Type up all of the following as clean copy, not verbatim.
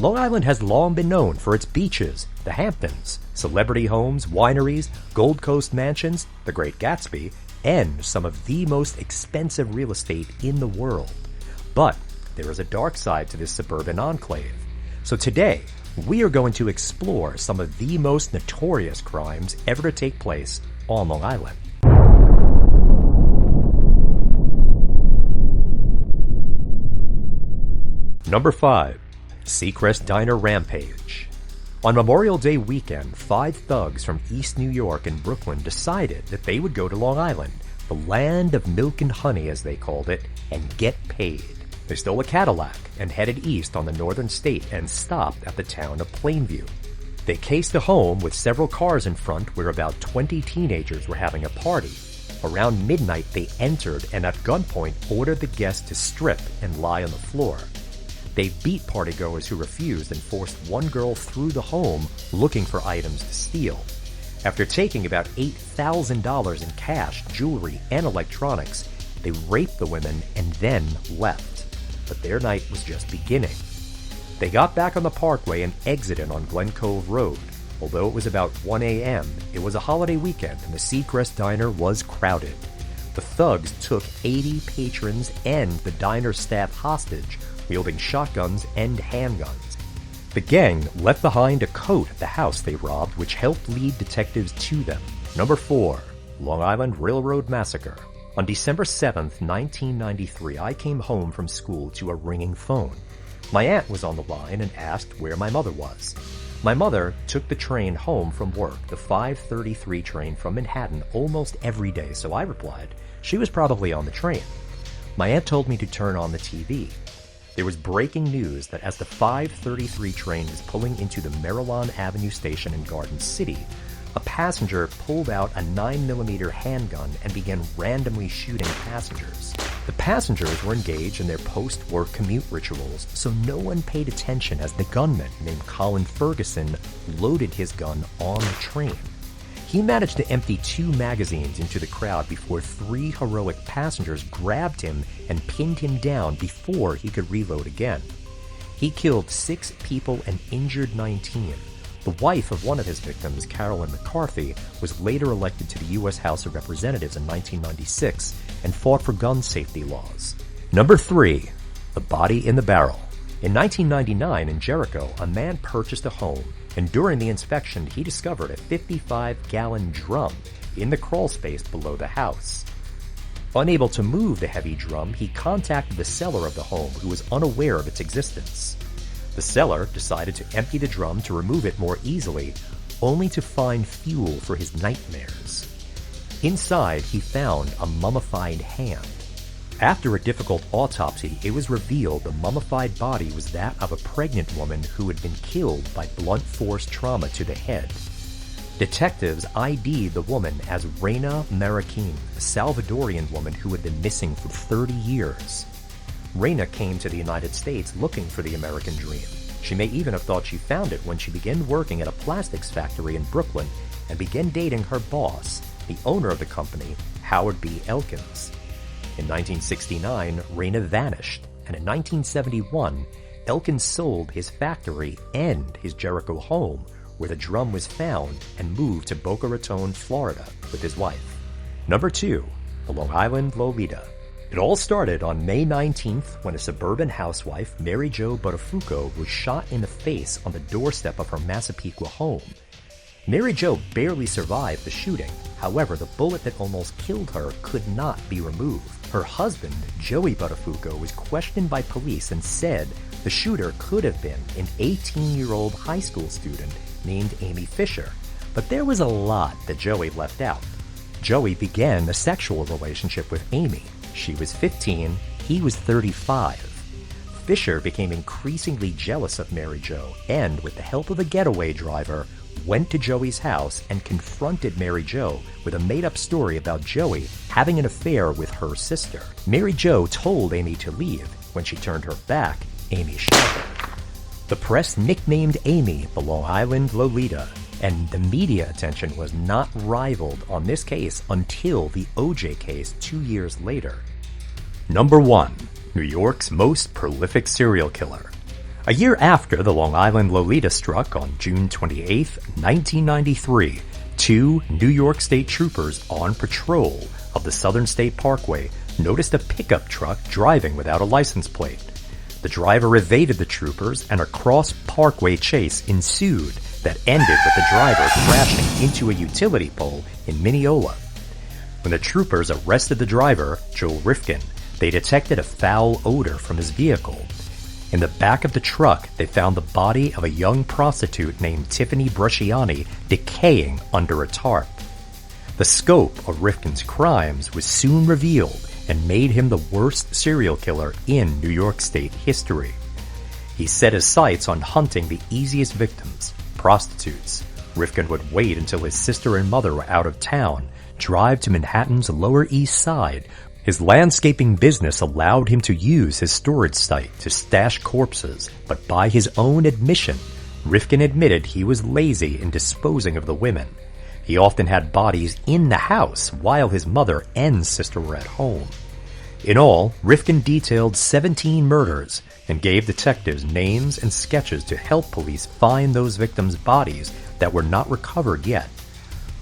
Long Island has long been known for its beaches, the Hamptons, celebrity homes, wineries, Gold Coast mansions, the Great Gatsby, and some of the most expensive real estate in the world. But there is a dark side to this suburban enclave. So today, we are going to explore some of the most notorious crimes ever to take place on Long Island. Number 5. Seacrest Diner Rampage. On Memorial Day weekend, 5 thugs from East New York and Brooklyn decided that they would go to Long Island, the land of milk and honey as they called it, and get paid. They stole a Cadillac and headed east on the northern state and stopped at the town of Plainview. They cased a home with several cars in front where about 20 teenagers were having a party. Around midnight they entered and at gunpoint ordered the guests to strip and lie on the floor. They beat partygoers who refused and forced one girl through the home looking for items to steal. After taking about $8,000 in cash, jewelry, and electronics, they raped the women and then left. But their night was just beginning. They got back on the parkway and exited on Glen Cove Road. Although it was about 1 a.m., it was a holiday weekend and the Seacrest Diner was crowded. The thugs took 80 patrons and the diner staff hostage, wielding shotguns and handguns. The gang left behind a coat at the house they robbed, which helped lead detectives to them. Number 4. Long Island Railroad Massacre. On December 7th, 1993, I came home from school to a ringing phone. My aunt was on the line and asked where my mother was. My mother took the train home from work, the 5:33 train from Manhattan, almost every day, so I replied she was probably on the train. My aunt told me to turn on the TV. There was breaking news that as the 5:33 train was pulling into the Maryland Avenue station in Garden City, a passenger pulled out a 9mm handgun and began randomly shooting passengers. The passengers were engaged in their post-work commute rituals, so no one paid attention as the gunman, named Colin Ferguson, loaded his gun on the train. He managed to empty 2 magazines into the crowd before 3 heroic passengers grabbed him and pinned him down before he could reload again. He killed 6 people and injured 19. The wife of one of his victims, Carolyn McCarthy, was later elected to the U.S. House of Representatives in 1996 and fought for gun safety laws. Number 3. The Body in the Barrel. In 1999 in Jericho, a man purchased a home, and during the inspection he discovered a 55-gallon drum in the crawl space below the house. Unable to move the heavy drum, he contacted the seller of the home, who was unaware of its existence. The seller decided to empty the drum to remove it more easily, only to find fuel for his nightmares. Inside, he found a mummified hand. After a difficult autopsy, it was revealed the mummified body was that of a pregnant woman who had been killed by blunt force trauma to the head. Detectives ID'd the woman as Reina Marroquin, a Salvadorian woman who had been missing for 30 years. Reina came to the United States looking for the American dream. She may even have thought she found it when she began working at a plastics factory in Brooklyn and began dating her boss, the owner of the company, Howard B. Elkins. In 1969, Reina vanished, and in 1971, Elkins sold his factory and his Jericho home, where the drum was found, and moved to Boca Raton, Florida, with his wife. Number 2. The Long Island Lolita. It all started on May 19th when a suburban housewife, Mary Jo Buttafuoco, was shot in the face on the doorstep of her Massapequa home. Mary Jo barely survived the shooting. However, the bullet that almost killed her could not be removed. Her husband, Joey Buttafuoco, was questioned by police and said the shooter could have been an 18-year-old high school student named Amy Fisher. But there was a lot that Joey left out. Joey began a sexual relationship with Amy. She was 15, he was 35. Fisher became increasingly jealous of Mary Jo and, with the help of a getaway driver, went to Joey's house and confronted Mary Jo with a made-up story about Joey having an affair with her sister. Mary Jo told Amy to leave. When she turned her back, Amy shot her. The press nicknamed Amy the Long Island Lolita, and the media attention was not rivaled on this case until the O.J. case 2 years later. Number 1. New York's most prolific serial killer. A year after the Long Island Lolita struck on June 28, 1993, two New York State troopers on patrol of the Southern State Parkway noticed a pickup truck driving without a license plate. The driver evaded the troopers and a cross-parkway chase ensued that ended with the driver crashing into a utility pole in Mineola. When the troopers arrested the driver, Joel Rifkin, they detected a foul odor from his vehicle. In the back of the truck, they found the body of a young prostitute named Tiffany Brusciani decaying under a tarp. The scope of Rifkin's crimes was soon revealed and made him the worst serial killer in New York State history. He set his sights on hunting the easiest victims, prostitutes. Rifkin would wait until his sister and mother were out of town, drive to Manhattan's Lower East Side. His landscaping business allowed him to use his storage site to stash corpses, but by his own admission, Rifkin admitted he was lazy in disposing of the women. He often had bodies in the house while his mother and sister were at home. In all, Rifkin detailed 17 murders and gave detectives names and sketches to help police find those victims' bodies that were not recovered yet.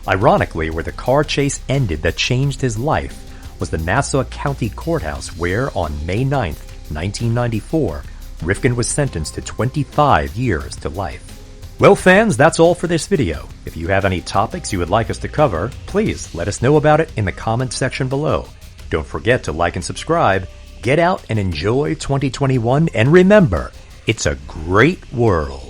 Ironically, where the car chase ended that changed his life was the Nassau County Courthouse where, on May 9, 1994, Rifkin was sentenced to 25 years to life. Well, fans, that's all for this video. If you have any topics you would like us to cover, please let us know about it in the comments section below. Don't forget to like and subscribe. Get out and enjoy 2021, and remember, it's a great world.